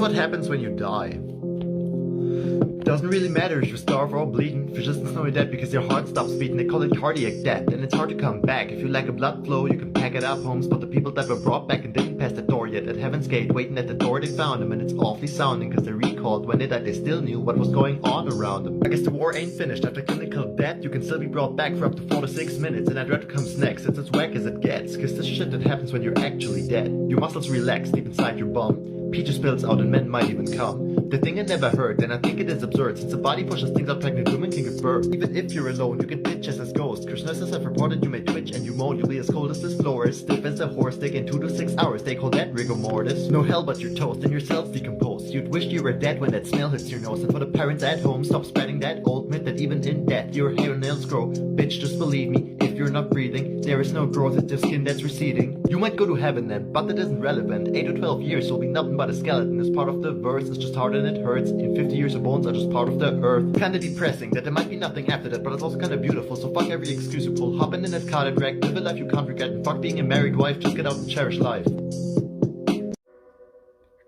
what happens when you die. Doesn't really matter if you starve or bleeding, if you just know you're dead because your heart stops beating. They call it cardiac death, and it's hard to come back. If you lack a blood flow, you can pack it up home. But the people that were brought back and didn't pass the door yet, at heaven's gate, waiting at the door, they found them. And it's awfully sounding, cause they recalled when they died, they still knew what was going on around them. I guess the war ain't finished. After clinical death, you can still be brought back for up to 4 to 6 minutes. And that dread comes next, it's as whack as it gets. Cause this shit that happens when you're actually dead. Your muscles relax deep inside your bum. Peaches spills out and men might even come. The thing I never heard, and I think it is absurd, since the body pushes things out pregnant women can give birth. Even if you're alone, you can bitch as a ghost. Cause nurses have reported you may twitch and you moan. You'll be as cold as this floor, as stiff as a horse dick in 2 to 6 hours. They call that rigor mortis. No hell but your toast and your cells decompose. You'd wish you were dead when that smell hits your nose. And for the parents at home, stop spreading that old myth that even in death your hair and nails grow. Bitch, just believe me, if you're not breathing, there is no growth, it's just skin that's receding. You might go to heaven then, but that isn't relevant. 8 to 12 years will be nothing but a skeleton. As part of the verse, it's just harder than it hurts. In 50 years your bones are just part of the earth. Kinda depressing that there might be nothing after that, but it's also kinda beautiful. So fuck every excuse you pull, hop in that car that wreck, live a life you can't forget, and fuck being a married wife, just get out and cherish life.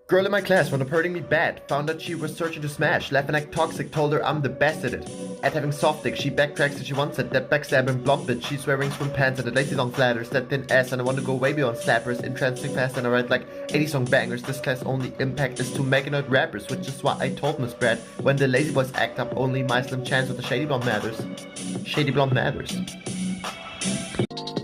Girl in my class wound up hurting me bad. Found out she was searching to smash. Laugh and act toxic, told her I'm the best at it. At having soft dick, she backtracks and she wants it. That backstab and blump it. She's wearing swim pants and a lacy long flatters. That thin ass and I want to go way beyond slappers. Entrancing fast and I write like 80 song bangers. This class only impact is to meganoid rappers, which is why I told Miss Brad, when the lazy boys act up, only my slim chance with the shady blonde matters. Shady blonde matters.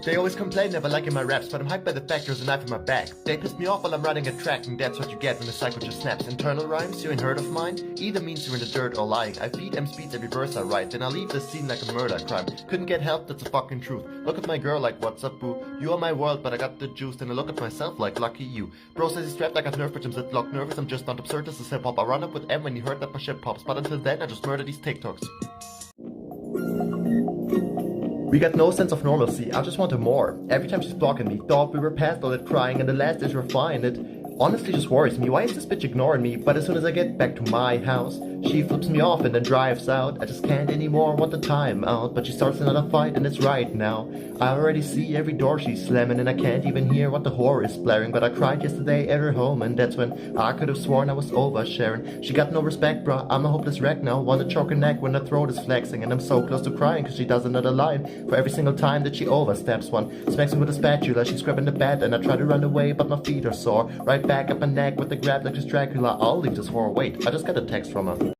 They always complain never liking my raps, but I'm hyped by the fact there's a knife in my back. They piss me off while I'm running a track, and that's what you get when the cycle just snaps. Internal rhymes, you ain't heard of mine? Either means you're in the dirt or lying. I feed M speeds every verse I write, then I leave the scene like a murder crime. Couldn't get help, that's the fucking truth. Look at my girl like, what's up boo? You are my world, but I got the juice. Then I look at myself like, lucky you. Bro says he's strapped like I've nerfed, but I'm ziplock nervous. I'm just not absurd, this is hip hop. I run up with M when he heard that my shit pops, but until then I just murder these TikToks. We got no sense of normalcy, I just wanted more. Every time she's blocking me, thought we were past all that crying, and the last is we're fine. It honestly just worries me, why is this bitch ignoring me? But as soon as I get back to my house, she flips me off and then drives out. I just can't anymore, want the time out. But she starts another fight and it's right now. I already see every door she's slamming, and I can't even hear what the whore is blaring. But I cried yesterday at her home, and that's when I could have sworn I was oversharing. She got no respect, bruh, I'm a hopeless wreck now. Wanna choke her neck when her throat is flexing, and I'm so close to crying cause she does another line for every single time that she oversteps one. Smacks me with a spatula, she's grabbing the bed, and I try to run away but my feet are sore. Right back up my neck with the grab like she's Dracula. I'll leave this whore. Wait, I just got a text from her.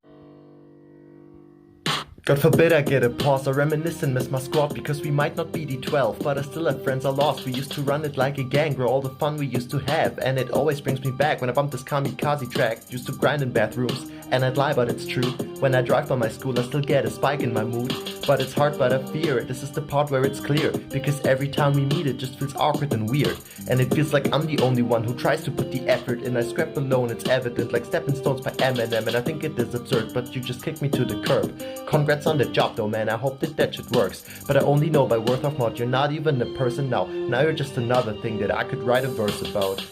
God forbid I get a pause or reminisce and miss my squad, because we might not be D12, but I still have friends I lost. We used to run it like a gang, bro, all the fun we used to have. And it always brings me back when I bump this Kamikaze track. Used to grind in bathrooms, and I'd lie but it's true. When I drive by my school I still get a spike in my mood. But it's hard but I fear it, this is the part where it's clear. Because every time we meet it just feels awkward and weird. And it feels like I'm the only one who tries to put the effort in. I scrap alone, it's evident, like Stepping Stones by Eminem. And I think it is absurd, but you just kick me to the curb. Congrats on the job though, man, I hope that shit works. But I only know by word of mouth, you're not even a person now. Now you're just another thing that I could write a verse about.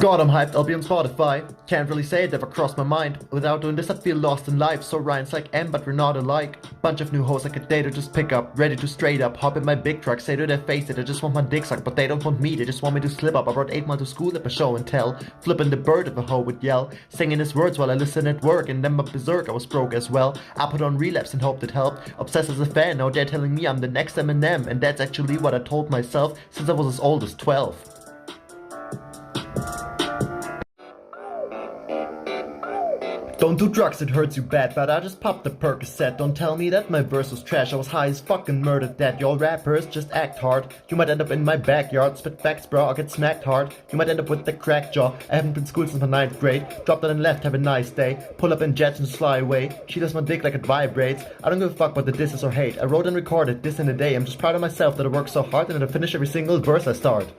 God, I'm hyped, I'll be on Spotify. Can't really say it ever crossed my mind. Without doing this I'd feel lost in life. So Ryan's like M but we're not alike. Bunch of new hoes I could date or just pick up. Ready to straight up hop in my big truck. Say to their face that I just want my dick sucked, but they don't want me, they just want me to slip up. I brought 8 months to school at my show and tell. Flipping the bird if a hoe would yell. Singing his words while I listen at work, and then my berserk I was broke as well. I put on Relapse and hoped it helped. Obsessed as a fan, now they're telling me I'm the next Eminem. And that's actually what I told myself since I was as old as 12. Don't do drugs, it hurts you bad, but I just popped the Percocet. Don't tell me that my verse was trash, I was high as fuck and murdered that. Y'all rappers just act hard. You might end up in my backyard, spit facts bro, I'll get smacked hard. You might end up with the crack jaw. I haven't been schooled since my 9th grade. Dropped out and left, have a nice day. Pull up in jets and just fly away. She does my dick like it vibrates. I don't give a fuck what the disses or hate. I wrote and recorded this in a day. I'm just proud of myself that I work so hard and that I finish every single verse I start.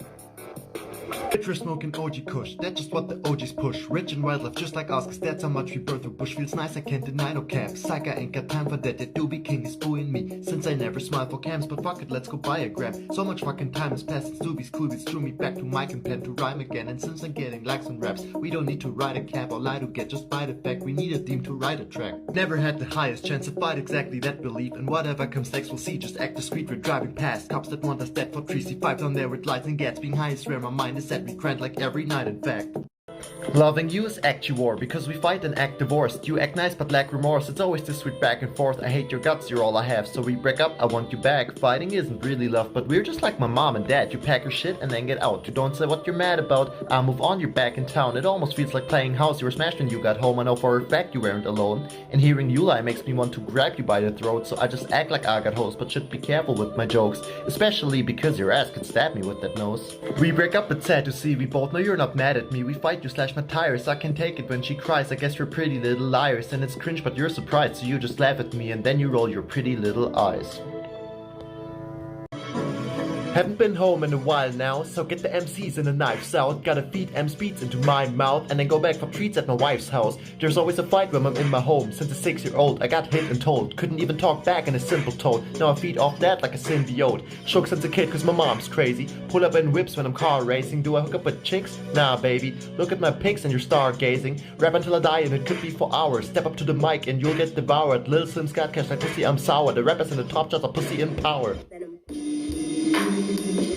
Picture smoking OG Kush, that's just what the OGs push. Rich and wildlife just like us, cause that's how much we burn through bush. Feels nice, I can't deny no cap. Psych, I ain't got time for that, that doobie king is booing me. Since I never smile for cams, but fuck it, let's go buy a gram. So much fucking time has passed since doobies cool beats drew me back to mic and pen to rhyme again. And since I'm getting likes on raps, we don't need to write a cap or lie to get, just by the fact we need a theme to write a track. Never had the highest chance to fight exactly that belief, and whatever comes next we'll see, just act discreet, we're driving past cops that want us dead for trees, see five down there with lights and gats. Being high is rare, my mind is set, we grind like every night in fact. Loving you is act you war, because we fight and act divorced. You act nice but lack remorse, it's always this sweet back and forth. I hate your guts, you're all I have, so we break up, I want you back. Fighting isn't really love, but we're just like my mom and dad. You pack your shit and then get out, you don't say what you're mad about. I'll move on, you're back in town. It almost feels like playing house, you were smashed when you got home. I know for a fact you weren't alone, and hearing you lie makes me want to grab you by the throat. So I just act like I got hoes, but should be careful with my jokes, especially because your ass could stab me with that nose. We break up, it's sad to see, we both know you're not mad at me. We fight, you slash my tires, I can take it when she cries. I guess you're pretty little liars, and it's cringe but you're surprised, so you just laugh at me and then you roll your pretty little eyes. Haven't been home in a while now, so get the MCs and the knives out. Gotta feed M's beats into my mouth and then go back for treats at my wife's house. There's always a fight when I'm in my home. Since a 6-year-old I got hit and told, couldn't even talk back in a simple tone. Now I feed off that like a symbiote. Shook since a kid cause my mom's crazy. Pull up in whips when I'm car racing. Do I hook up with chicks? Nah baby. Look at my pics and you're stargazing. Rap until I die and it could be for hours. Step up to the mic and you'll get devoured. Lil Sim's got cash like pussy, I'm sour. The rappers in the top shots are pussy in power. VENOM.